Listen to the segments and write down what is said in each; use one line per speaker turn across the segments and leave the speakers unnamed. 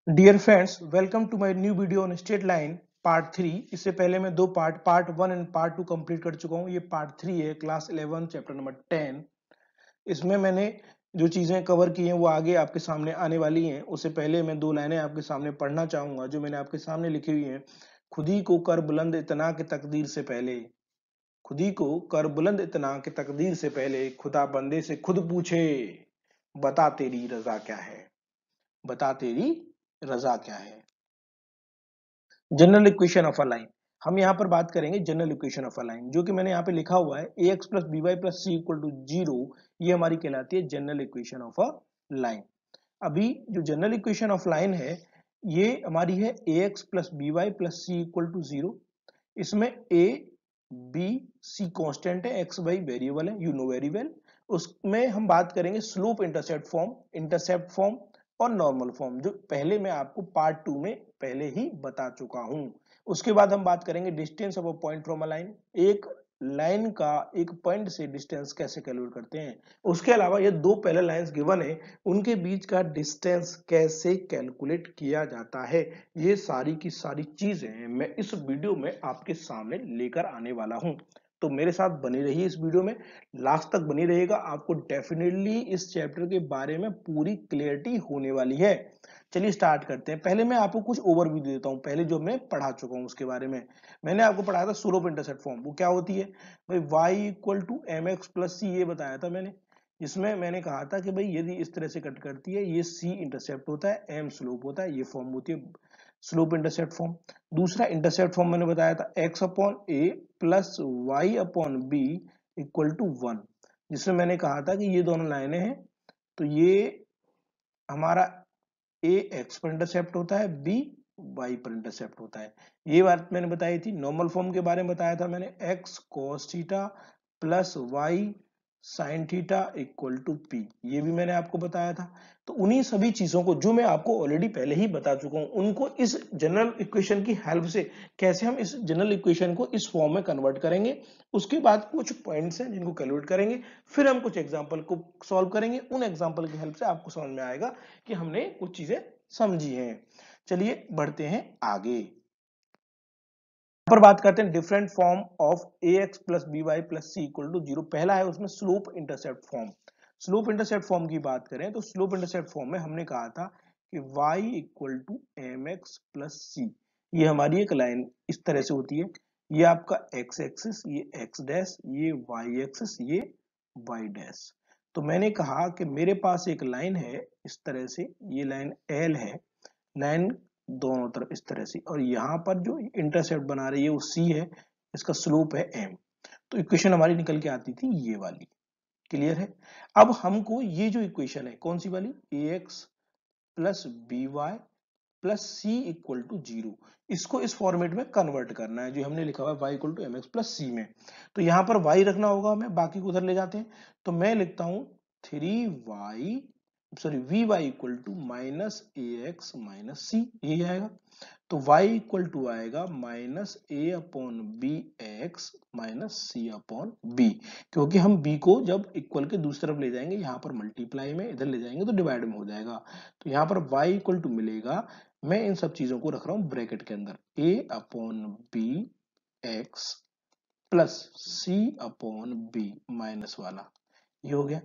Dear friends, welcome to my new video on straight line part 3। इससे पहले मैं दो पार्ट 1 एंड पार्ट 2 कंप्लीट कर चुका हूं। ये पार्ट 3 है, क्लास 11 चैप्टर नंबर 10। इसमें मैंने जो चीजें कवर की हैं वो आगे आपके सामने आने वाली हैं। उससे पहले मैं दो लाइनें आपके सामने पढ़ना चाहूंगा जो मैंने आपके सामने लिखी हुई हैं। खुद ही को कर बुलंद इतना के तकदीर से पहले, खुद ही को कर बुलंद इतना के तकदीर से पहले, खुदा बंदे से खुद पूछे, बता तेरी रजा क्या है, बता तेरी रजा क्या है। General equation of a line, हम यहाँ पर बात करेंगे general equation of a line, जो कि मैंने यहाँ पे लिखा हुआ है a x plus b y plus c equal to zero. ये हमारी कहलाती है general equation of a line. अभी जो जनरल इक्वेशन ऑफ लाइन है ये हमारी है a x plus b y plus c equal to zero. इसमें ए बी सी कांस्टेंट है, एक्स वाई वेरिएबल है, यू नो वेरी वेल। उसमें हम बात करेंगे स्लोप इंटरसेप्ट फॉर्म और नॉर्मल फॉर्म, जो पहले मैं आपको पार्ट 2 में पहले ही बता चुका हूं। उसके बाद हम बात करेंगे distance of a point from a line, एक लाइन का एक पॉइंट से डिस्टेंस कैसे कैलकुलेट करते हैं। उसके अलावा ये दो पैरेलल लाइंस गिवन है, उनके बीच का डिस्टेंस कैसे कैलकुलेट किया जाता है। ये सारी की सारी चीजें मैं इस वीडियो में आपके सामने लेकर आने वाला हूं। तो मेरे साथ बने रहिए इस वीडियो में, लास्ट तक बनी रहेगा, आपको डेफिनेटली इस चैप्टर के बारे में पूरी क्लियरिटी होने वाली है। चलिए स्टार्ट करते हैं। पहले मैं आपको कुछ ओवरव्यू दे देता हूं, पहले जो मैं पढ़ा चुका हूं उसके बारे में। मैंने आपको पढ़ाया था स्लोप इंटरसेप्ट फॉर्म, वो क्या होती है भाई, y equal to m x plus c, ये बताया था मैंने। जिसमें मैंने कहा था कि भाई यदि इस तरह से कट करती है, ये c इंटरसेप्ट होता है, m स्लोप होता है, ये फॉर्म होती है स्लोप इंटरसेप्ट फॉर्म। दूसरा इंटरसेप्ट फॉर्म मैंने बताया था x upon a plus y upon b equal to 1, जिसमें मैंने कहा था कि ये दोनों लाइनें हैं, तो ये हमारा ए एक्स पर इंटरसेप्ट होता है, बी वाई पर इंटरसेप्ट होता है। ये बात मैंने बताई थी। नॉर्मल फॉर्म के बारे में बताया था मैंने, x cos theta plus y sine theta equal to p, ये भी मैंने आपको बताया था। तो उन्हीं सभी चीजों को जो मैं आपको ऑलरेडी पहले ही बता चुका हूं, उनको इस जनरल इक्वेशन की हेल्प से कैसे हम इस जनरल इक्वेशन को इस फॉर्म में कन्वर्ट करेंगे। उसके बाद कुछ पॉइंट्स हैं जिनको कैलकुलेट करेंगे, फिर हम कुछ एग्जांपल को सॉल्व करेंगे। उन एग्जांपल की हेल्प से आपको समझ में आएगा कि हमने कुछ चीजें समझी हैं। चलिए बढ़ते हैं आगे। पर बात करते हैं different form of a x plus b y plus c equal to zero. पहला है उसमें slope intercept form. Slope intercept form की बात करें तो स्लोप इंटरसेप्ट फॉर्म में हमने कहा था कि y equal to m x plus c, ये हमारी एक लाइन इस तरह से होती है। ये आपका x एक्सिस, ये x डैश, ये y एक्सिस, ये y डैश। तो मैंने कहा कि मेरे पास एक लाइन है इस तरह से, ये लाइन l है, लाइन दोनों तरफ इस तरह से, और यहाँ पर जो इंटरसेप्ट बना रही है वो c है, इसका स्लोप है m। तो इक्वेशन हमारी निकल के आती थी ये वाली। क्लियर है। अब हमको ये जो इक्वेशन है कौन सी वाली, a x plus b y plus c equal to zero, इसको इस फॉर्मेट में कन्वर्ट करना है जो हमने लिखा हुआ है y equal to m x plus c में। तो यहां पर वाई रखना होगा हमें, बाकी को उधर ले जाते हैं। तो मैं लिखता हूं three y, sorry b y equal to minus a x minus c, यही आएगा। तो y इक्वल टू आएगा minus a upon b x minus c upon b, क्योंकि हम b को जब इक्वल के दूसरी तरफ ले जाएंगे, यहाँ पर मल्टीप्लाई में इधर ले जाएंगे तो डिवाइड में हो जाएगा। तो यहाँ पर y इक्वल टू मिलेगा, मैं इन सब चीजों को रख रहा हूँ ब्रैकेट के अंदर, a upon b x plus c upon b minus वाला, ये हो गया।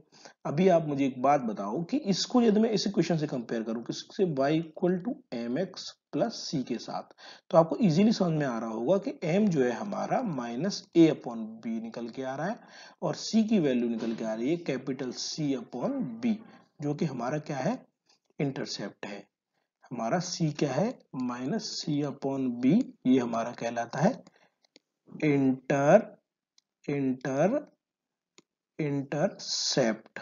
अभी आप मुझे एक बात बताओ कि इसको यदि मैं इस इक्वेशन से कंपेयर करूं किससे, y equal to m x plus c के साथ, तो आपको इजीली समझ में आ रहा होगा कि m जो है हमारा माइनस ए अपॉन बी निकल के आ रहा है, और c की वैल्यू निकल के आ रही है कैपिटल C अपॉन बी, जो कि हमारा क्या है, इंटरसेप्ट है। हमारा c क्या है, माइनस सी अपॉन बी, ये हमारा कहलाता है इंटर इंटर इंटरसेप्ट,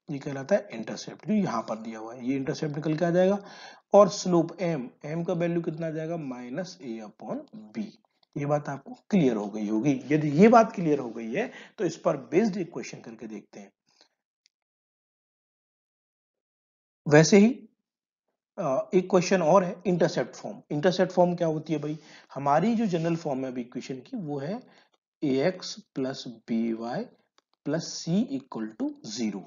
ये कहलाता है इंटरसेप्ट, जो यहां पर दिया हुआ है ये इंटरसेप्ट निकल के आ जाएगा। और स्लोप m का वैल्यू कितना आ जाएगा, माइनस ए अपॉन बी। ये बात आपको क्लियर हो गई होगी। यदि ये बात क्लियर हो गई है तो इस पर बेस्ड एक क्वेश्चन करके देखते हैं। वैसे ही एक क्वेश्चन और है इंटरसेप्ट फॉर्म। इंटरसेप्ट फॉर्म क्या होती है भाई, हमारी जो जनरल फॉर्म है अभी इक्वेशन की वो है a x plus b y plus c equal to zero.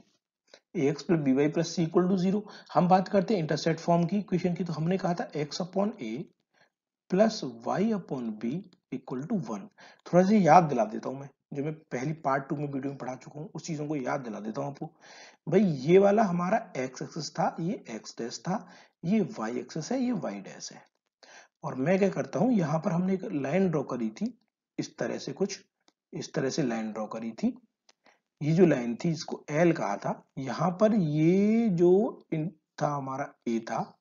A x plus b y plus c equal to 0। हम बात करते हैं इंटरसेप्ट फॉर्म की इक्वेशन की, तो हमने कहा था x upon a plus y upon b equal to 1। थोड़ा सा याद दिला देता हूं मैं, जो मैं पहली पार्ट 2 में वीडियो में पढ़ा चुका हूं, उस चीजों को याद दिला देता हूं आपको। भाई ये वाला हमारा एक्स एक्सिस था, ये एक्स डैश था, ये वाई एक्सिस है, ये वाई डैश है। और मैं क्या करता हूं, यहां पर हमने एक लाइन ड्रॉ करी थी इस तरह से, कुछ इस तरह से लाइन ड्रॉ करी थी। ये जो लाइन थी इसको एल कहा था। यहां पर ये जो था हमारा ए था,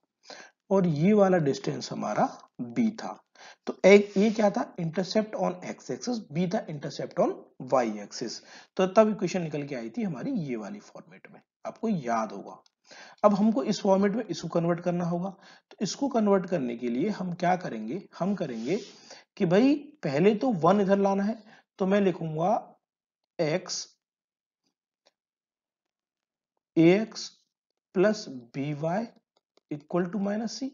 और ये वाला डिस्टेंस हमारा बी था। तो एक ये क्या था, intercept on x axis, b था इंटरसेप्ट ऑन वाई एक्सिस। तो तब इक्वेशन निकल के आई थी हमारी ये वाली फॉर्मेट में, आपको याद होगा। अब हमको इस फॉर्मेट में इसको कन्वर्ट करना होगा। तो इसको कन्वर्ट करने के लिए हम क्या करेंगे, हम करेंगे कि भाई पहले तो 1 इधर लाना है। तो मैं लिखूंगा x a x plus b y equal to minus c.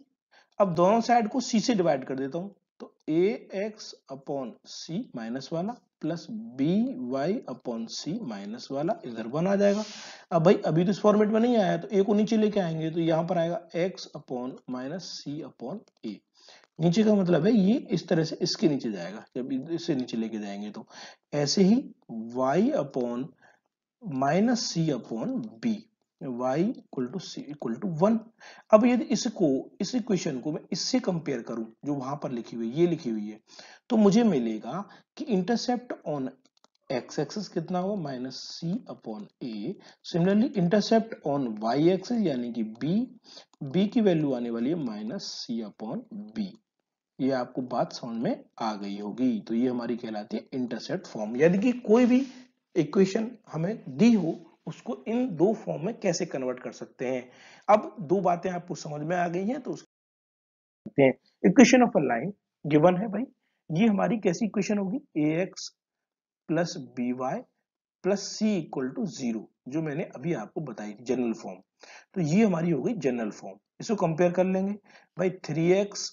अब दोनों साइड को सी से डिवाइड कर देता हूं। तो ए एक्स अपॉन सी माइनस वाला प्लस बी वाई अपॉन सी माइनस वाला, इधर 1 आ जाएगा। अब भाई अभी तो इस फॉर्मेट में नहीं आया, तो ए को नीचे लेके आएंगे, तो यहां पर आएगा x upon minus c upon ए। नीचे का मतलब है ये इस तरह से इसके नीचे जाएगा, जब इससे नीचे लेके जाएंगे तो ऐसे ही y upon minus c upon b, y equal to c equal to 1। अब यदि इसको, इस इक्वेशन को मैं इससे कंपेयर करूं जो वहां पर लिखी हुई, ये लिखी हुई है, तो मुझे मिलेगा कि इंटरसेप्ट ऑन एक्स एक्सिस कितना होगा, minus c upon a. Similarly intercept on y axis यानी कि बी, बी की वैल्यू आने वाली है माइनस सी अपॉन बी। ये आपको बात समझ में आ गई होगी। तो ये हमारी कहलाती है इंटरसेप्ट फॉर्म। यदि कि कोई भी इक्वेशन हमें दी हो, उसको इन दो फॉर्म में कैसे कन्वर्ट कर सकते हैं। अब दो बातें आपको समझ में आ गई हैं, तो उसके हैं equation of a line given है भाई। ये हमारी कैसी इक्वेशन होगी, a x plus b y plus c equal to 0, जो मैंने अभी आपको बताई थी जनरल फॉर्म। तो ये हमारी हो गई जनरल फॉर्म। इसको कंपेयर कर लेंगे भाई, 3x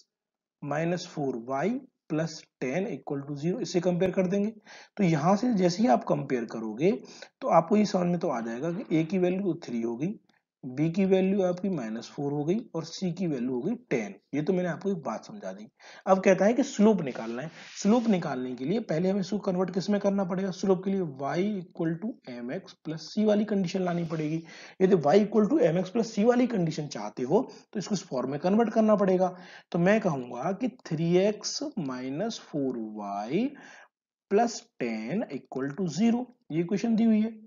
minus 4y plus 10 equal to 0, इससे कंपेयर कर देंगे। तो यहां से जैसे ही आप कंपेयर करोगे, तो आपको ये समझ में तो आ जाएगा कि a की वैल्यू 3 हो गई, b की वैल्यू आपकी -4 हो गई, और c की वैल्यू हो गई 10। ये तो मैंने आपको एक बात समझा दी। अब कहता है कि स्लोप निकालना है। स्लोप निकालने के लिए पहले हमें इसको कन्वर्ट किस में करना पड़ेगा, स्लोप के लिए y equal to m x plus c वाली कंडीशन लानी पड़ेगी। यदि y equal to m x plus c वाली कंडीशन चाहते हो, तो इसको इस फॉर्म में कन्वर्ट करना पड़ेगा। तो मैं कहूंगा कि 3x minus 4y plus 10 equal to 0, ये इक्वेशन दी हुई है।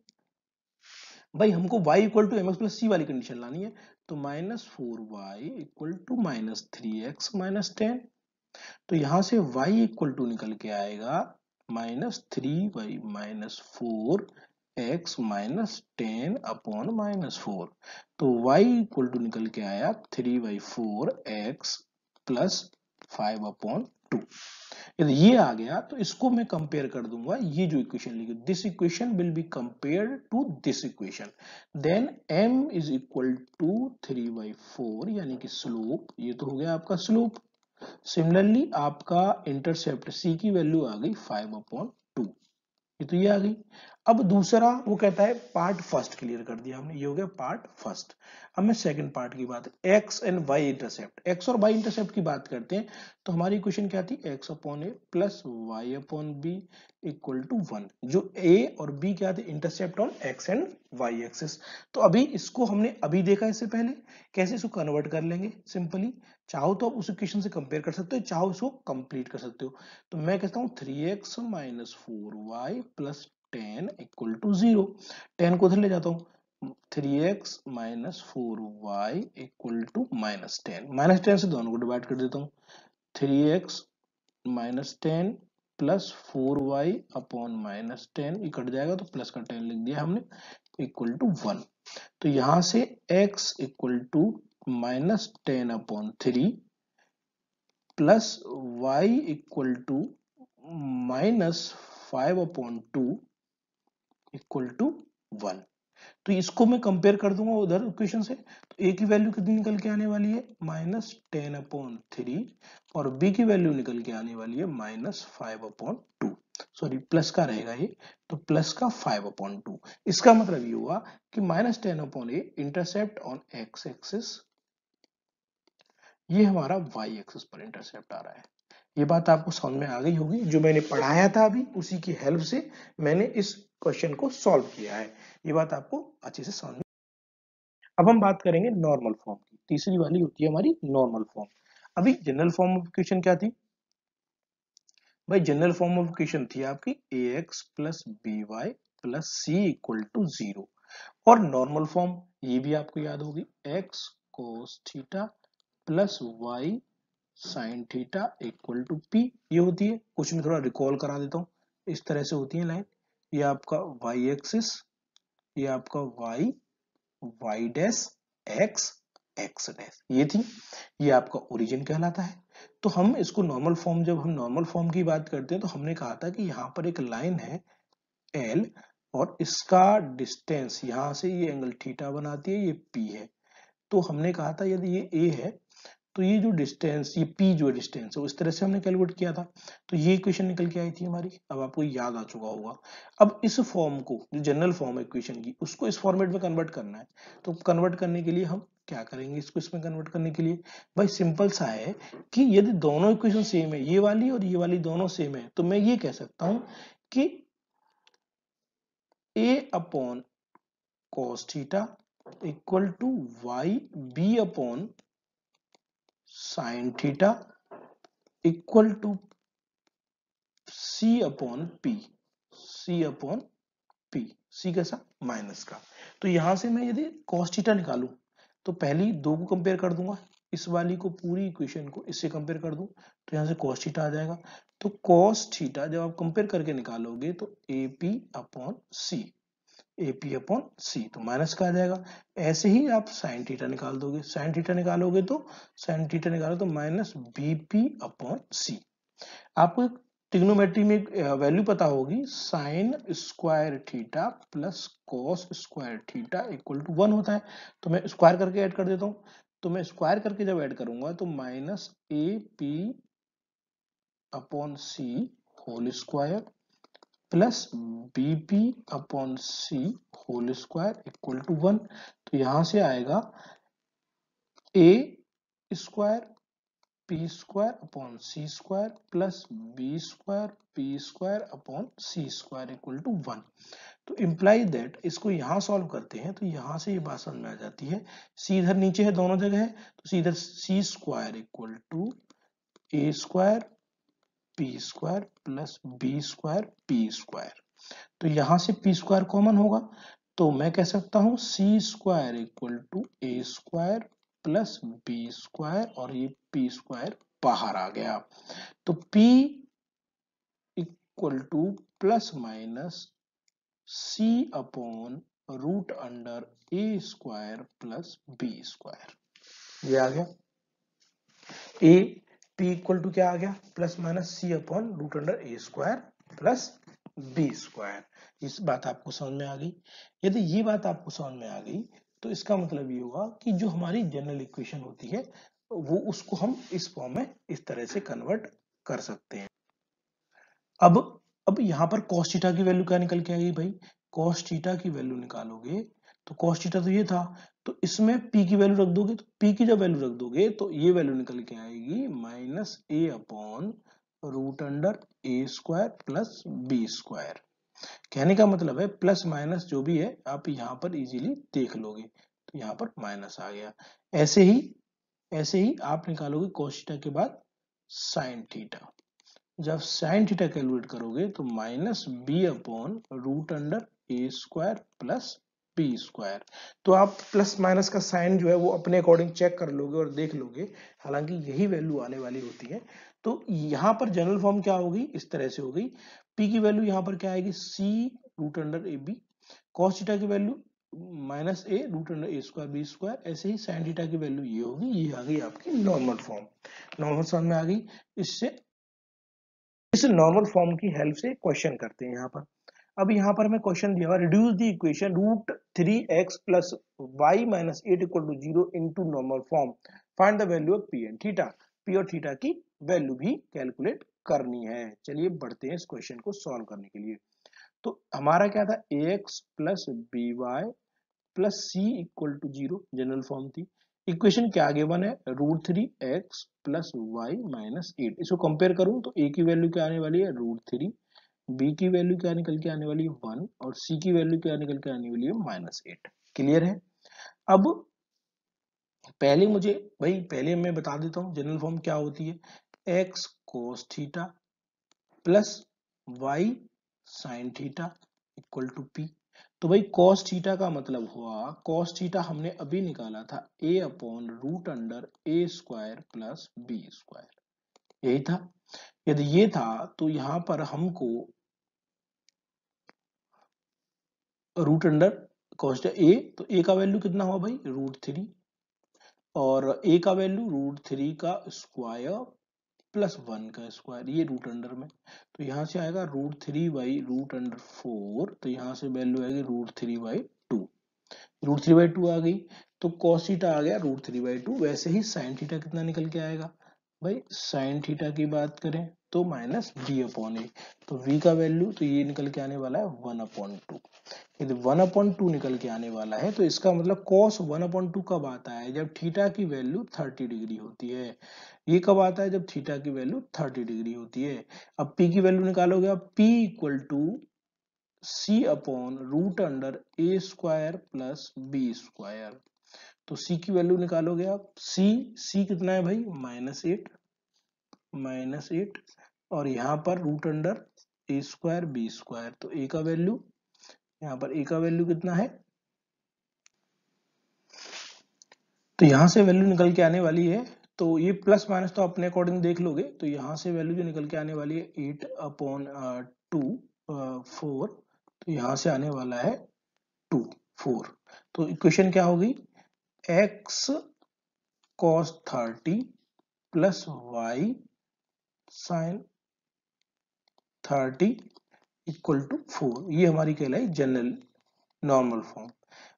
भाई हमको y equal to m x plus c वाली कंडीशन लानी है। तो -4y equal to -3x minus 10। तो यहां से y इक्वल टू निकल के आएगा -3y minus 4x minus 10 upon -4। तो y इक्वल टू निकल के आया 3/4x प्लस 5 अपॉन 2। यदि ये आ गया, तो इसको मैं कंपेयर कर दूंगा, ये जो इक्वेशन लिखी, this equation will be compare to this equation, then m is equal to 3/4 यानी कि स्लोप, ये तो हो गया आपका स्लोप। सिमिलरली आपका इंटरसेप्ट c की वैल्यू आ गई 5/2, ये तो ये आ गई। अब दूसरा वो कहता है पार्ट फर्स्ट क्लियर कर दिया हमने, ये हो गया पार्ट फर्स्ट। अब मैं सेकंड पार्ट की बात, x and y intercept, x और वाई इंटरसेप्ट की बात करते हैं। तो हमारी इक्वेशन क्या थी, x upon a plus y upon b equal to 1, जो ए और बी क्या थे, intercept on x and y axis. तो अभी इसको हमने अभी देखा, इससे पहले कैसे इसको कन्वर्ट कर लेंगे सिंपली। चाहो तो आप उस इक्वेशन से कंपेयर कर सकते हो, चाहो इसको कंप्लीट कर सकते हो। तो मैं कहता हूं 3x minus 4y plus 10 equal to 0। 10 को उधर ले जाता हूं, 3x minus 4y equal to -10, -10 से दोनों को डिवाइड कर देता हूं। 3x minus 10 plus 4y upon -10, ये कट जाएगा तो प्लस का 10 लिख दिया हमने, इक्वल टू 1। तो यहां से x equal to -10 upon 3 plus y equal to -5/2 equal to 1। तो इसको मैं कंपेयर कर दूंगा उधर इक्वेशन से, तो a की वैल्यू कितनी निकल के आने वाली है, -10/3, और b की वैल्यू निकल के आने वाली है -5/2। सॉरी प्लस का रहेगा ये, तो प्लस का 5/2। इसका मतलब ये हुआ कि -10/a intercept on x axis, ये हमारा वाई एक्सिस पर इंटरसेप्ट आ रहा है। ये बात आपको समझ में आ गई होगी, जो मैंने पढ़ाया था अभी उसी की हेल्प से मैंने इस क्वेश्चन को सॉल्व किया है। ये बात आपको अच्छे से समझ में। अब हम बात करेंगे नॉर्मल फॉर्म की, तीसरी वाली होती है हमारी नॉर्मल फॉर्म। अभी जनरल फॉर्म ऑफ इक्वेशन क्या थी भाई? जनरल फॉर्म ऑफ इक्वेशन थी आपकी ax plus b y plus c equal to 0। और नॉर्मल फॉर्म ये भी आपको याद होगी, x cos theta plus y sine theta equal to p. ये होती है, कुछ मैं थोड़ा रिकॉल करा देता हूँ, इस तरह से होती है लाइन। ये आपका y एक्सिस, ये आपका y, y dash, x, x dash, ये थी। ये आपका ओरिजिन कहलाता है। तो हम इसको नॉर्मल फॉर्म, जब हम नॉर्मल फॉर्म की बात करते हैं तो हमने कहा था कि यहाँ पर एक लाइन है L, और इसका डिस्टेंस यहां से ये एंगल थीटा बनाती है, ये P है। तो हमने कहा था यदि ये A है तो ये जो डिस्टेंस, ये P जो डिस्टेंस है, उस तरह से हमने कैलकुलेट किया था। तो ये इक्वेशन निकल के आई थी हमारी, अब आपको याद आ चुका होगा। अब इस फॉर्म को, जो जनरल फॉर्म है इक्वेशन की, उसको इस फॉर्मेट में कन्वर्ट करना है। तो कन्वर्ट करने के लिए हम क्या करेंगे, इसको इसमें कन्वर्ट करने के लिए भाई सिंपल सा है कि यदि दोनों इक्वेशन सेम है, ये वाली और ये वाली दोनों सेम है, तो मैं ये कह सकता हूं कि a upon cos theta equal to y b upon sine theta equal to c upon p, c upon p, c कैसा, माइनस का। तो यहां से मैं यदि cos थीटा निकालूं तो पहली दो को कंपेयर कर दूंगा, इस वाली को, पूरी इक्वेशन को इससे कंपेयर कर दूं, तो यहां से cos थीटा आ जाएगा। तो cos थीटा जब आप कंपेयर करके निकालोगे तो AP अपॉन सी, AP अपॉन सी, तो माइनस का आ जाएगा। ऐसे ही आप साइन थीटा निकाल दोगे, साइन थीटा निकालोगे तो साइन थीटा निकालो तो माइनस BP अपॉन सी। आपको एक ट्रिग्नोमेट्री में एक वैल्यू पता होगी, sine square theta plus cos square theta equal to 1 होता है। तो मैं स्क्वायर करके ऐड कर देता हूं। तो मैं स्क्वायर करके जब ऐड करूंगा तो minus AP upon c whole square plus BP upon c whole square equal to 1। तो यहां से आएगा a square p square upon c square plus b square p square upon c square equal to 1। तो imply that, इसको यहां solve करते हैं तो यहां से ये बात समझ में आ जाती है। सी इधर नीचे है, दोनों जगह है, तो सी इधर c square equal to a square p square plus b square p square. तो यहां से पी स्क्वायर कॉमन होगा, तो मैं कह सकता हूं c square equal to a square plus b square, और ये पी स्क्वायर बाहर आ गया। तो P equal to plus minus c upon root under a square plus b square, ये आ गया। ए P इक्वल टू क्या आ गया, plus minus c upon root under a square plus b square. इस बात आपको समझ में आ गई? यदि ये बात आपको समझ में आ गई तो इसका मतलब ये हुआ कि जो हमारी जनरल इक्वेशन होती है वो, उसको हम इस फॉर्म में इस तरह से कन्वर्ट कर सकते हैं। अब अब यहाँ पर cos थीटा की वैल्यू क्या निकल के आएगी भाई? cos थीटा की वैल्यू निकालोगे तो cos थीटा तो ये था, तो इसमें p की वैल्यू रख दोगे, तो p की जब वैल्यू रख दोगे तो ये वैल्यू निकल के आएगी minus a upon root under a square plus b square. कहने का मतलब है प्लस माइनस जो भी है आप यहाँ पर इजीली देख लोगे, तो यहाँ पर माइनस आ गया। ऐसे ही आप निकालोगे cos थीटा के बाद साइन थीटा। जब साइन थीटा कैलकुलेट करोगे तो minus b upon root under a square plus b square. तो आप प्लस माइनस का साइन जो है वो अपने अकॉर्डिंग चेक कर लोगे और देख लोगे, हालांकि यही वैल्यू आने वाली होती है। तो यहाँ पर जनरल फॉर्म क्या होगी, इस तरह से होगी। पी की वैल्यू यहाँ पर क्या आएगी, c root under a b. Cos theta की value minus a root under a square b square. ऐसे ही साइन थीटा की वैल्यू ये होगी। ये आ गई आपकी नॉर्मल फॉर्म। नॉर्मल फॉर्म में आ गई। इससे इस नॉर्मल फॉर्म की हेल्प से क्वेश्चन करते हैं यहाँ पर। अब यहाँ पर मैं क्वेश्चन दिया हुआ, reduce the equation root 3x plus y minus 8 equal to 0 into normal form, find the value of p and theta. P और थीटा की वैल्यू भी कैलकुलेट करनी है। चलिए बढ़ते हैं इस क्वेश्चन को सॉल्व करने के लिए। तो हमारा क्या था, ax plus b y plus c equal to 0 general form थी। इक्वेशन क्या गिवन है, √3x प्लस वाई माइनस 8। इसको कंपेयर करूं तो a की वैल्यू क्या आने वाली है, √3, b की वैल्यू क्या निकल के आने वाली है 1 और c की वैल्यू क्या निकल के आने वाली है -8। क्लियर है। अब पहले मुझे भाई पहले मैं बता देता हूँ जनरल फॉर्म क्या होती है, x cos theta plus y sine theta equal to p। तो भाई cos थीटा का मतलब हुआ, cos थीटा हमने अभी निकाला था a upon root under a square plus b square, यही था। यदि ये था तो यहां पर हमको रूट अंडर कॉस्ट ए, तो ए का वैल्यू कितना हुआ भाई, √3 और ए का वैल्यू √3 का स्क्वायर प्लस 1 का स्क्वायर, ये रूट अंडर में। तो यहां से आएगा √3/√4, तो यहां से वैल्यू आएगी √3/2, √3/2 आ गई। तो cos थीटा आ गया √3/2। वैसे ही sin थीटा कितना निकल के आएगा भाई, sin थीटा की बात करें तो -b/a। तो v का वैल्यू तो ये निकल के आने वाला है 1/2। यदि 1/2 निकल के आने वाला है तो इसका मतलब cos 1/2 कब आता है, जब थीटा की वैल्यू 30 डिग्री होती है। ये कब आता है, जब थीटा की वैल्यू 30 डिग्री होती है। अब p की वैल्यू निकालोगे, अब p equal to c upon root under a square plus b square. तो c की वैल्यू निकालोगे आप, c कितना है भाई -8 और यहाँ पर root under a square b square. तो a का वैल्यू, यहाँ पर a का वैल्यू कितना है, तो यहां से वैल्यू निकल के आने वाली है, तो ये प्लस माइनस तो अपने अकॉर्डिंग देख लोगे। तो यहां से वैल्यू जो निकल के आने वाली है 8/2 4, तो यहां से आने वाला है 2 4। तो इक्वेशन क्या होगी, x cos 30 plus y sin 30 equal to 4, ये हमारी कहलाई जनरल नॉर्मल फॉर्म।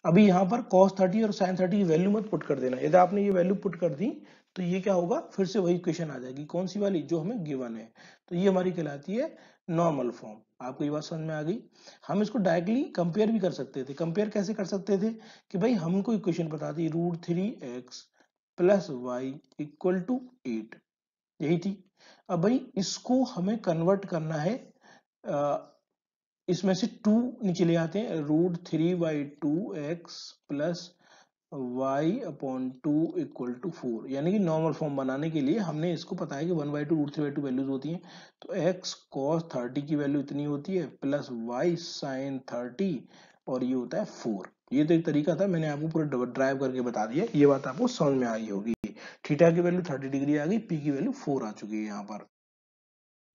अभी यहाँ पर cos 30 और sin 30 की वैल्यू मत पुट कर देना। यदि आपने ये वैल्यू पुट कर दी तो ये क्या होगा, फिर से वही इक्वेशन आ जाएगी, कौन सी वाली, जो हमें गिवन है। तो ये हमारी कहलाती है नॉर्मल फॉर्म। आपको ये बात समझ में आ गई। हम इसको डायरेक्टली कंपेयर भी कर सकते थे। कंपेयर कैसे कर सकते थे कि भाई हमको इक्वेशन बता दी √3x plus y equal to 8, यही थी। अब भाई इसको हमें कन्वर्ट करना है, इसमें से 2 नीचे ले आते हैं, √3/2x plus y/2 equal to 4, यानी कि नॉर्मल फॉर्म बनाने के लिए हमने इसको पता है कि 1/2 √3/2 वैल्यूज होती हैं। तो x cos 30 की वैल्यू इतनी होती है प्लस y sin 30 और ये होता है 4। ये तो एक तरीका था, मैंने आपको पूरा ड्राइव करके बता दिया, ये बात आपको समझ में आई होगी। थीटा की वैल्यू 30 डिग्री आ गई, p की वैल्यू 4 आ चुकी है यहाँ पर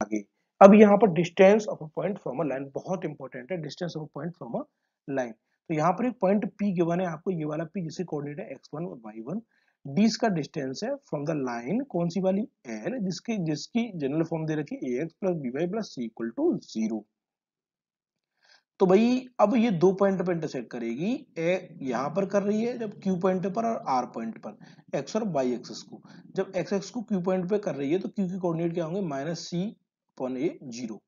आगे। अब यहाँ पर distance of a point from a line बहुत इंपॉर्टेंट है, distance of a point from a line. तो यहाँ पर एक पॉइंट P गिवन है आपको, ये वाला P जिसके कोऑर्डिनेट है x1 और y1। d इसका डिस्टेंस है फ्रॉम द लाइन, कौन सी वाली, L, जिसकी जिसकी जनरल फॉर्म दे रखी है ax plus by plus c equal to 0। तो भाई अब ये दो पॉइंट पर इंटरसेक्ट करेगी, यहाँ पर कर रही है जब Q पॉइंट पर और R पॉइंट पर, x और y एक्सिस को। जब x एक्सिस को Q पॉइंट पे कर रही है तो Q के कोऑर्डिनेट क्या होंगे, -c/a 0।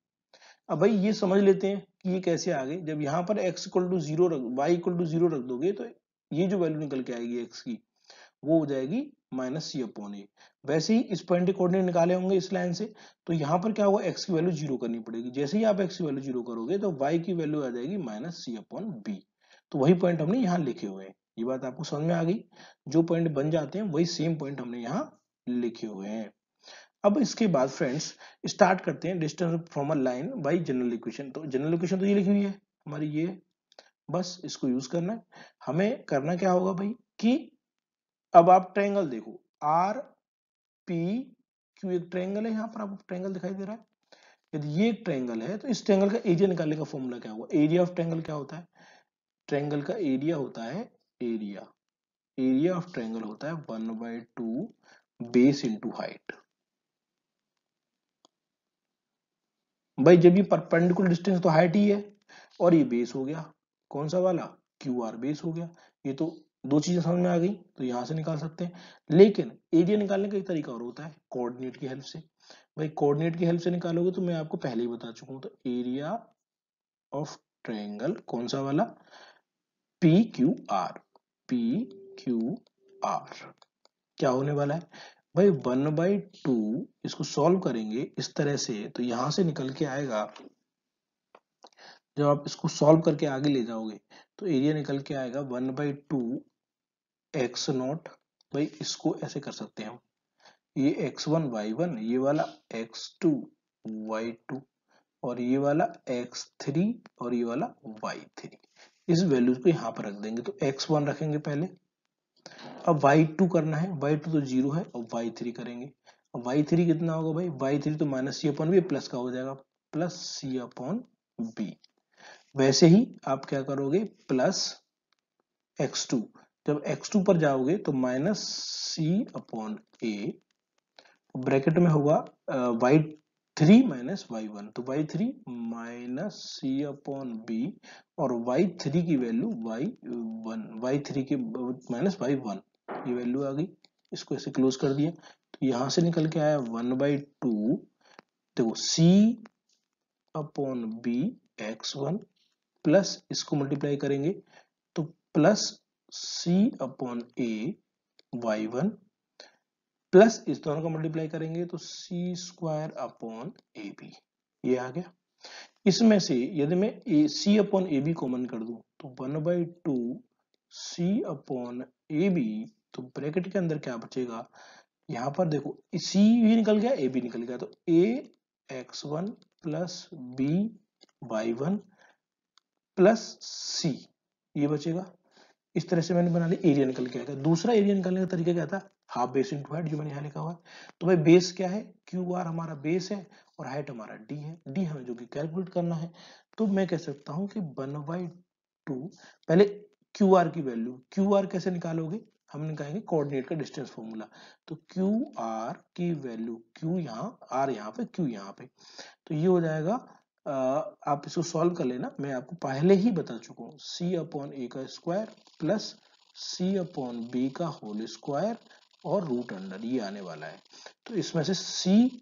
अब भाई ये समझ लेते हैं कि ये कैसे आ गए। जब यहाँ पर x इक्वल टू 0 रख, y इक्वल टू 0 रख दोगे तो ये जो वैल्यू निकल के आएगी x की, वो हो जाएगी -c/a। वैसे ही इस पॉइंट के कोऑर्डिनेट निकाले होंगे इस लाइन से, तो यहाँ पर क्या होगा, x की वैल्यू 0 करनी पड़ेगी। जैसे ही आप x की वैल्यू 0 करोगे तो y की वैल्यू आ जाएगी -c/b। तो वही पॉइंट हमने यहाँ लिखे हुए हैं। ये बात आपको समझ में आ गई। जो पॉइंट बन जाते हैं वही सेम पॉइंट हमने यहाँ लिखे हुए हैं। अब इसके बाद फ्रेंड्स स्टार्ट करते हैं distance from a line by general equation. तो जनरल इक्वेशन तो ये लिखी हुई है हमारी, ये बस इसको यूज करना है। हमें करना क्या होगा भाई कि अब आप ट्रायंगल देखो, आर पी क्यू, एक ट्रायंगल है, यहाँ पर आपको ट्रायंगल दिखाई दे रहा है। यदि ये एक ट्रायंगल है तो इस ट्रायंगल का एरिया निकालने का फॉर्मूला क्या होगा, एरिया ऑफ ट्रायंगल क्या होता है, ट्रायंगल का एरिया होता है, एरिया एरिया ऑफ ट्रायंगल होता है 1/2 बेस इंटू हाइट। भाई जब ये परपेंडिकुलर डिस्टेंस तो हाइट ही है और ये बेस हो गया, कौन सा वाला, क्यू आर बेस हो गया। ये तो दो चीजें समझ में आ गई, तो यहां से निकाल सकते हैं। लेकिन एरिया निकालने का एक तरीका और होता है, कोऑर्डिनेट की हेल्प से। भाई कोऑर्डिनेट की हेल्प से निकालोगे तो मैं आपको पहले ही बता चुका हूं, तो एरिया ऑफ ट्रायंगल कौन सा वाला, P Q R, P Q R क्या होने वाला है भाई, 1/2। इसको सॉल्व करेंगे इस तरह से तो यहां से निकल के आएगा, जब आप इसको सॉल्व करके आगे ले जाओगे तो एरिया निकल के आएगा 1/2 एक्स नॉट। भाई इसको ऐसे कर सकते हैं हम, ये x1 y1, ये वाला x2 y2, और ये वाला x3 और ये वाला y3। इस वैल्यूज को यहाँ पर रख देंगे, तो x1 रखेंगे पहले। अब y2 करना है, y2 तो 0 है, और y3 करेंगे। अब y3 कितना होगा भाई, y3 तो minus c upon B plus का हो जाएगा, प्लस सी अपॉन बी। वैसे ही आप क्या करोगे, प्लस x2, जब x2 पर जाओगे तो माइनस सी अपॉन ए, ब्रैकेट में होगा y3 माइनस y1, तो y3 minus c upon B, और y3 की वैल्यू y1, y3 की माइनस y1, ये वैल्यू आ गई। इसको ऐसे क्लोज कर दिया, तो यहां से निकल के आया 1/2, देखो c upon b x1, plus इसको मल्टीप्लाई करेंगे तो plus c upon a y1, plus इस दोनों का मल्टीप्लाई करेंगे तो c square upon a b, ये आ गया। इसमें से यदि मैं c upon a b common कर दूं तो 1/2 सी अपॉन ए बी, तो ब्रैकेट के अंदर क्या बचेगा, यहां पर देखो सी भी निकल गया, ए बी निकल गया, तो a x1 plus b y1 plus c, ये बचेगा। इस तरह से मैंने बना लिया, एरिया निकल के आएगा। दूसरा एरिया निकालने का तरीका क्या था, हाफ बेस इंटू हाइट, जो मैंने यहाँ लिखा हुआ है। तो भाई बेस क्या है, क्यू आर हमारा बेस है, और हाइट हमारा डी है, डी हमें जो कि कैलकुलेट करना है। तो मैं कह सकता हूँ कि 1/2, पहले क्यू आर की वैल्यू, क्यू आर कैसे निकालोगे, हम निकालेंगे कोऑर्डिनेट का डिस्टेंस फॉर्मूला। तो क्यू आर की वैल्यू, क्यू यहाँ, आर यहाँ पे, क्यू यहाँ पे, तो ये हो जाएगा, आप इसको सॉल्व कर लेना, मैं आपको पहले ही बता चुका हूँ, सी अपॉन ए का square plus c upon B का होल स्क्वायर और रूट अंडर, ये आने वाला है। तो इसमें से सी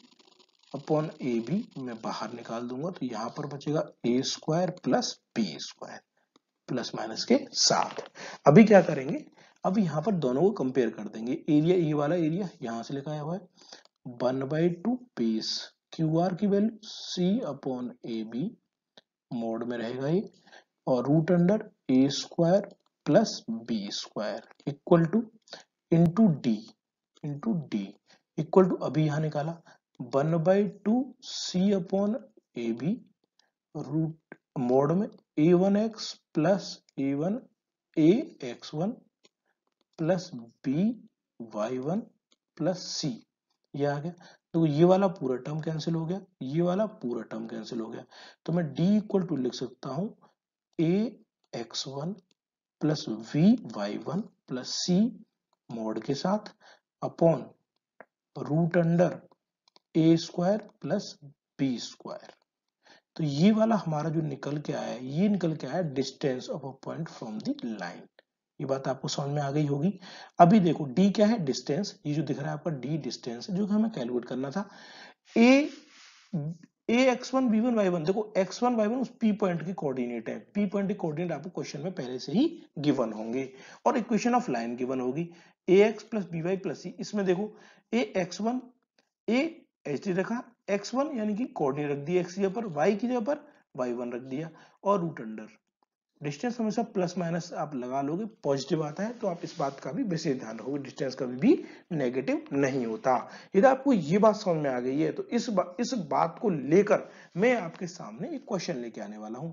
अपॉन ए बी मैं बाहर निकाल दूंगा, तो यहां पर बचेगा a square plus b square, plus minus के साथ। अभी क्या करेंगे, अब यहाँ पर दोनों को कंपेयर कर देंगे, एरिया, ये वाला एरिया यहां से लिखा हुआ है 1/2 बेस क्यू आर की value c upon a b mode में रहेगा ये, और root under a square plus b square equal to into d equal to, अभी यहां निकाला 1/2 c upon a b root mode में a1x plus a x one plus b y1 plus c, ये आ गया। तो ये वाला पूरा टर्म कैंसिल हो गया, ये वाला पूरा टर्म कैंसिल हो गया, तो मैं d इक्वल टू लिख सकता हूं a x1 plus v y1 plus c mode के साथ upon root under a square plus b square. तो ये वाला हमारा जो निकल के आया है, ये निकल के आया distance of a point from the line. ये बात आपको समझ में आ गई होगी। अभी देखो d क्या है, डिस्टेंस, ये जो दिख रहा है आपका d डिस्टेंस जो कि हमें कैलकुलेट करना था। ए x1 b1 y1, देखो x1 y1 उस p पॉइंट की कोऑर्डिनेट है, p पॉइंट की कोऑर्डिनेट आपको क्वेश्चन में पहले से ही गिवन होंगे, और इक्वेशन ऑफ लाइन गिवन होगी ax plus by plus c। इसमें देखो a x1 A H D रखा, x1 यानी कि कोऑर्डिनेट रख दिया x की जगह पर, y की जगह पर y1 रख दिया, और रूट अंडर डिस्टेंस हमेशा प्लस माइनस आप लगा लोगे, पॉजिटिव आता है, तो आप इस बात का भी विशेष ध्यान रखोगे, डिस्टेंस कभी भी नेगेटिव नहीं होता। यदि आपको ये बात समझ में आ गई है तो इस बात को लेकर मैं आपके सामने एक क्वेश्चन लेके आने वाला हूं।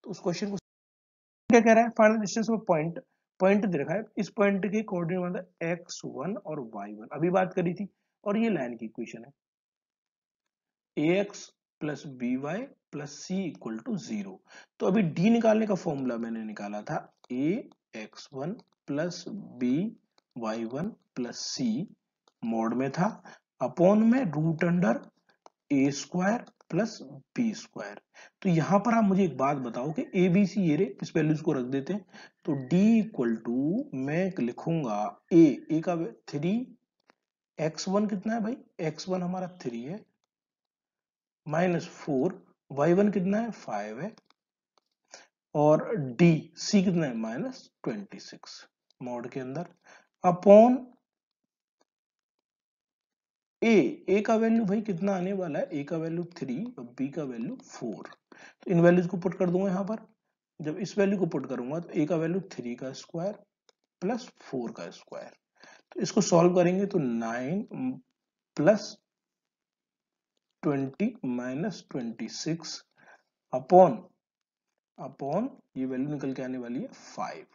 तो उस क्वेश्चन को क्या कह रहा है, final distance of point, point दे रखा है, इस पॉइंट के कोऑर्डिनेट मतलब x1 और y1 अभी बात करी थी, और ये लाइन की इक्वेशन है ax plus b y plus c equal to 0। तो अभी d निकालने का फॉर्मूला मैंने निकाला था a x1 plus b y1 plus c mod में था, अपॉन में root under a square plus b square. तो यहां पर आप मुझे एक बात बताओ कि ए बी सी ये रे, इस वैल्यूज को रख देते हैं। तो डी इक्वल टू मैं लिखूंगा ए का 3, x1 कितना है भाई, x1 हमारा 3 है, -4, y1 कितना है 5 है, और डी सी कितना है -26 मोड के अंदर, अपॉन ए का वैल्यू भाई कितना आने वाला है, ए का वैल्यू 3 और बी का वैल्यू 4। तो इन वैल्यूज को पुट कर दूंगा यहां पर। जब इस वैल्यू को पुट करूंगा तो ए का वैल्यू 3 का स्क्वायर प्लस 4 का स्क्वायर। तो इसको सॉल्व करेंगे तो 9 प्लस 20 माइनस 26 अपॉन अपॉन ये वैल्यू निकल के आने वाली है 5।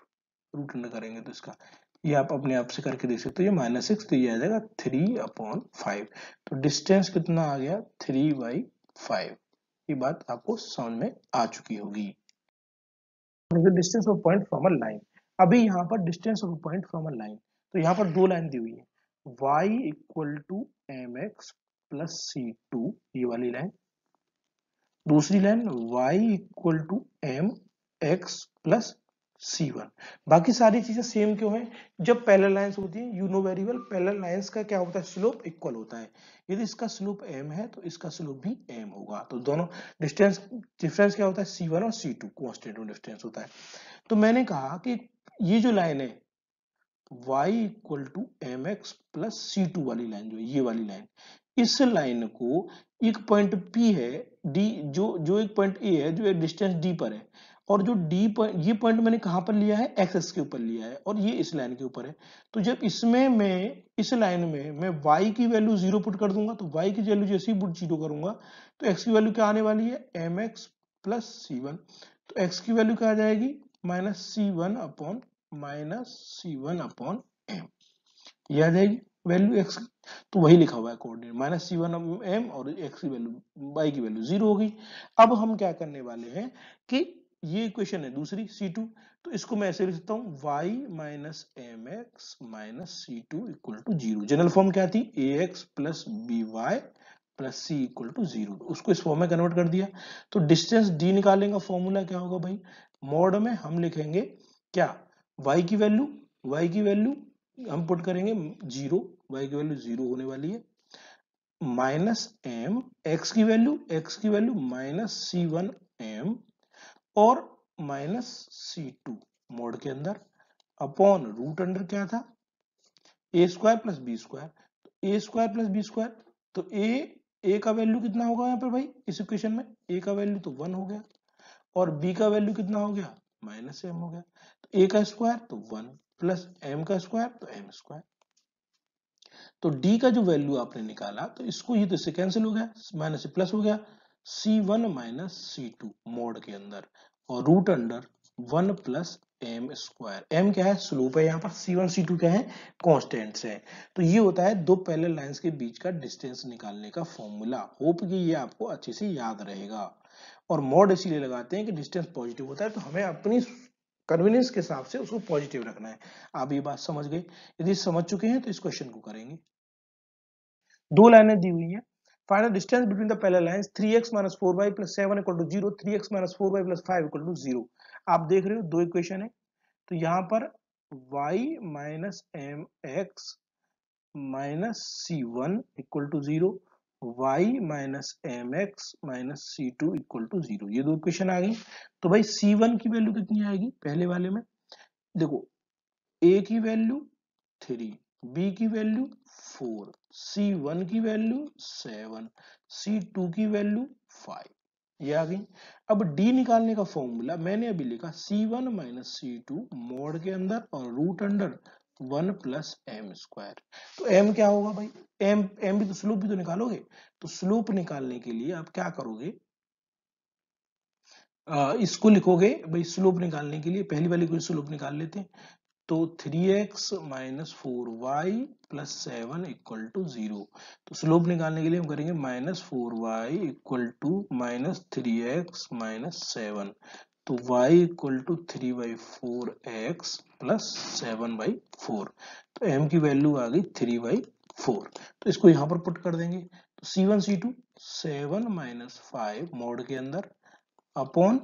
रूट अंडर करेंगे तो इसका ये आप अपने आप से करके देख सकते हो, ये -6, तो ये आ जाएगा 3/5। तो डिस्टेंस कितना आ गया 3/5। ये बात आपको समझ में आ चुकी होगी। Distance of point from a line. अभी यहाँ पर distance of point from a line, तो यहाँ पर दो लाइन दी हुई है, y equal to mx plus c2 ये वाली लाइन, दूसरी line y equal to m x plus C1। बाकी सारी चीजें सेम क्यों है, जब पैरेलल लाइंस होती है, you know very well, parallel lines का क्या होता है, स्लोप इक्वल होता है। यदि इसका स्लोप m है तो इसका स्लोप भी m होगा। तो दोनों डिस्टेंस डिफरेंस क्या होता है, C1 और C2 कांस्टेंट डिस्टेंस होता है। तो मैंने कहा कि ये जो लाइन है y equal to m x plus C2 वाली लाइन, जो ये वाली लाइन, इस लाइन को एक पॉइंट P है, D जो जो एक पॉइंट A है, जो एक डिस्टेंस D पर है, और जो D पॉइंट, ये पॉइंट मैंने कहां पर लिया है, एक्स के ऊपर लिया है, और ये इस लाइन के ऊपर है। तो जब इसमें मैं इस लाइन में मैं y की वैल्यू 0 पुट कर दूंगा, तो y की वैल्यू जैसे ही पुट 0 करूंगा तो x की वैल्यू क्या आने वाली है, एम एक्स प्लस C1। तो x की वैल्यू क्या आ जाएगी, -C1 अपॉन एम, ये आ जाएगी वैल्यू एक्स की। तो वही लिखा हुआ है कोऑर्डिनेट, -C1 और एक्स की वैल्यू, वाई की वैल्यू 0 होगी। अब हम क्या करने वाले हैं कि ये इक्वेशन है दूसरी C2, तो इसको मैं ऐसे लिख सकता हूँ y minus m x minus C2 equal to 0। General form क्या थी, ax plus b y plus c equal to 0, उसको इस फॉर्म में कन्वर्ट कर दिया। तो डिस्टेंस d निकालने का फॉर्मूला क्या होगा भाई, मॉड में हम लिखेंगे क्या, y की वैल्यू हम पुट करेंगे 0, y की वैल्यू 0 होने वाली है, माइनस एम, एक्स की वैल्यू -C1m और -C2 मोड के अंदर, अपॉन रूट अंडर क्या था, ए स्क्वायर प्लस बी स्क्वायर। ए स्क्वायर प्लस बी स्क्वायर, तो ए का वैल्यू कितना होगा यहाँ पर भाई, इस इक्वेशन में ए का वैल्यू तो 1 हो गया, और बी का वैल्यू कितना हो गया, -m हो गया। तो ए का स्क्वायर तो 1 प्लस एम का स्क्वायर तो एम स्क्वायर। तो डी का जो वैल्यू आपने निकाला, तो इसको ये तो इससे कैंसिल हो गया, माइनस से प्लस हो गया, C1 माइनस C2 मोड के अंदर, और root under 1 plus m square. M क्या है, स्लोप है, यहाँ पर C1 C2 क्या है, कॉन्स्टेंट्स है। तो ये होता है दो पैरेलल लाइंस के बीच का डिस्टेंस निकालने का फॉर्मूला। होप कि ये आपको अच्छे से याद रहेगा। और मॉड इसीलिए लगाते हैं कि डिस्टेंस पॉजिटिव होता है, तो हमें अपनी कन्वीनियंस के हिसाब से उसको पॉजिटिव रखना है। आप ये बात समझ गए, यदि समझ चुके हैं तो इस क्वेश्चन को करेंगे। दो लाइनें दी हुई है, find the distance between the parallel lines 3x - 4y + 7 = 0, 3x - 4y + 5 = 0। आप देख रहे हो दो इक्वेशन है, तो यहाँ पर y - mx - c1 = 0, y - mx - c2 = 0, ये दो इक्वेशन आ गई। तो भाई c1 की वैल्यू कितनी आएगी, पहले वाले में देखो, a की वैल्यू 3, b की वैल्यू 4, C1 की वैल्यू 7, C2 की वैल्यू 5, ये आ गई। अब D निकालने का फॉर्मूला मैंने अभी लिखा, C1 - C2 मोड के अंदर और root under 1 plus m square. तो m क्या होगा भाई, m भी तो स्लोप भी तो निकालोगे। तो स्लोप निकालने के लिए आप क्या करोगे, इसको लिखोगे भाई, स्लोप निकालने के लिए पहली वाली को स्लोप निकाल लेते हैं। तो 3x - 4y + 7 = 0। तो स्लोप निकालने के लिए हम करेंगे -4y = -3x - 7। तो y = 3/4x + 7/4। तो m की वैल्यू आ गई 3/4। तो इसको यहां पर पुट कर देंगे, तो C1 C2 7 माइनस 5 मोड के अंदर upon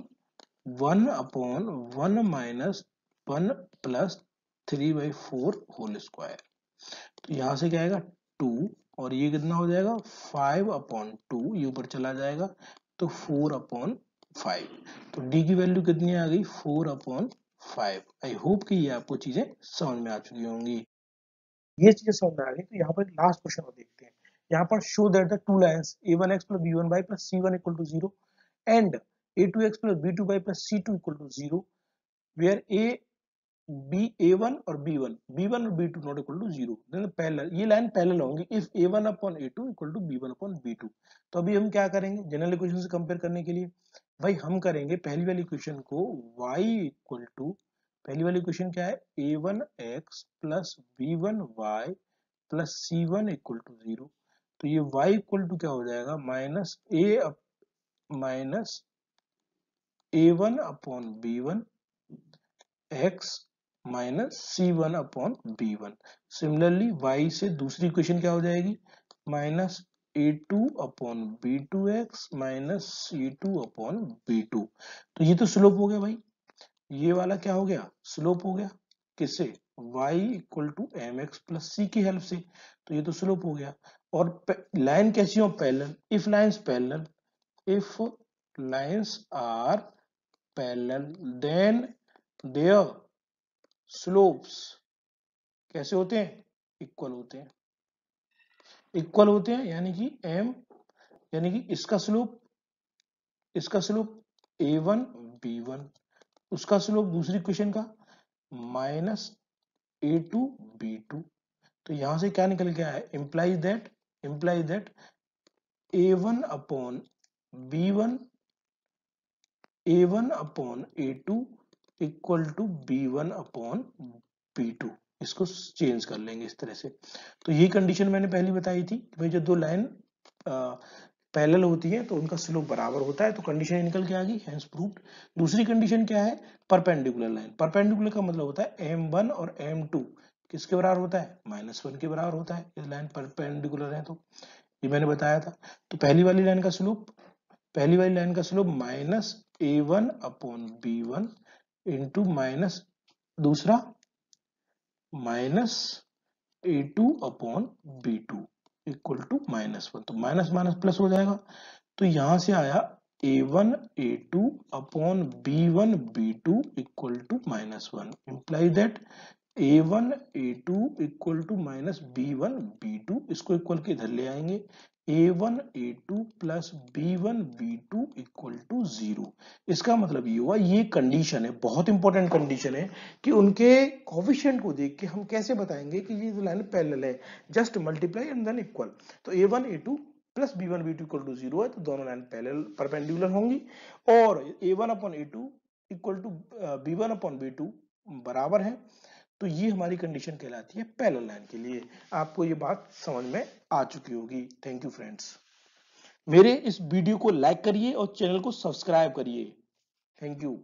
1 minus 1 plus 3/4 whole square. तो यहां से क्या आएगा 2 और ये कितना हो जाएगा 5/2, ये ऊपर चला जाएगा तो 4/5। तो डी की वैल्यू कितनी आ गई 4/5। आई होप कि ये आपको चीजें समझ में आ चुकी होंगी। ये चीजें समझ में आ गई तो यहाँ पर लास्ट क्वेश्चन को देखते हैं। यहाँ पर show that the two lines a1x plus b1y plus c1 equal to 0 and a2x plus b2y plus c2 equal to 0 where a1 और b1 और b2 not equal to 0 then parallel, ये line parallel होंगी if a1 upon a2 equal to b1 upon b2। तो अभी हम क्या करेंगे general equation से कंपेयर करने के लिए, भाई हम करेंगे पहली वाली इक्वेशन को y इक्वल टू, पहली वाली इक्वेशन क्या है a1x plus b1y plus c1 equal to 0। तो ये y इक्वल टू क्या हो जाएगा minus a1 upon b1 x minus c1 upon b1। Similarly y से दूसरी इक्वेशन क्या हो जाएगी minus a2 upon b2x minus c2 upon b2। तो ये तो स्लोप हो गया भाई, ये वाला क्या हो गया स्लोप हो गया किससे y equal to mx plus c की हेल्प से। तो ये तो स्लोप हो गया। और लाइन कैसी हो parallel, if lines parallel, if lines are parallel then their slopes कैसे होते हैं इक्वल होते हैं, इक्वल होते हैं यानी कि m, यानी कि इसका स्लोप a1 b1, उसका स्लोप दूसरी इक्वेशन का माइनस a2 b2। तो यहां से क्या निकल के आया implies that a1 upon b1 a1 upon a2 equal to b1 upon b2। इसको चेंज कर लेंगे इस तरह से। तो ये कंडीशन मैंने पहली बताई थी कि भाई जो दो लाइन पैरेलल होती है तो उनका स्लोप बराबर होता है, तो कंडीशन निकल के आ गई हेंस प्रूव्ड। दूसरी कंडीशन क्या है परपेंडिकुलर लाइन, परपेंडिकुलर का मतलब होता है m1 और m2 किसके बराबर होता है -1 के बराबर होता है, ये लाइन परपेंडिकुलर है तो ये मैंने बताया था। तो पहली वाली लाइन का slope minus a1 upon b1 into minus दूसरा minus a2 upon b2 equal to -1। तो माइनस माइनस प्लस हो जाएगा, तो यहां से आया a1 a2 upon b1 b2 equal to -1 imply that a1 a2 equal to minus b1 b2, इसको equal के इधर ले आएंगे a1 a2 plus b1 b2 equal to 0। इसका मतलब ये हुआ, ये कंडीशन है बहुत इंपॉर्टेंट कंडीशन है कि उनके कोफिशिएंट को देख के हम कैसे बताएंगे कि ये लाइन पैरेलल है, just multiply and than equal. तो a1 a2 plus b1 b2 equal to 0 है तो दोनों लाइन पैरेलल परपेंडिकुलर होंगी, और a1 upon a2 equal to b1 upon b2 बराबर है। तो ये हमारी कंडीशन कहलाती है पैरेलल लाइन के लिए। आपको ये बात समझ में आ चुकी होगी। थैंक यू फ्रेंड्स, मेरे इस वीडियो को लाइक करिए और चैनल को सब्सक्राइब करिए। Thank you.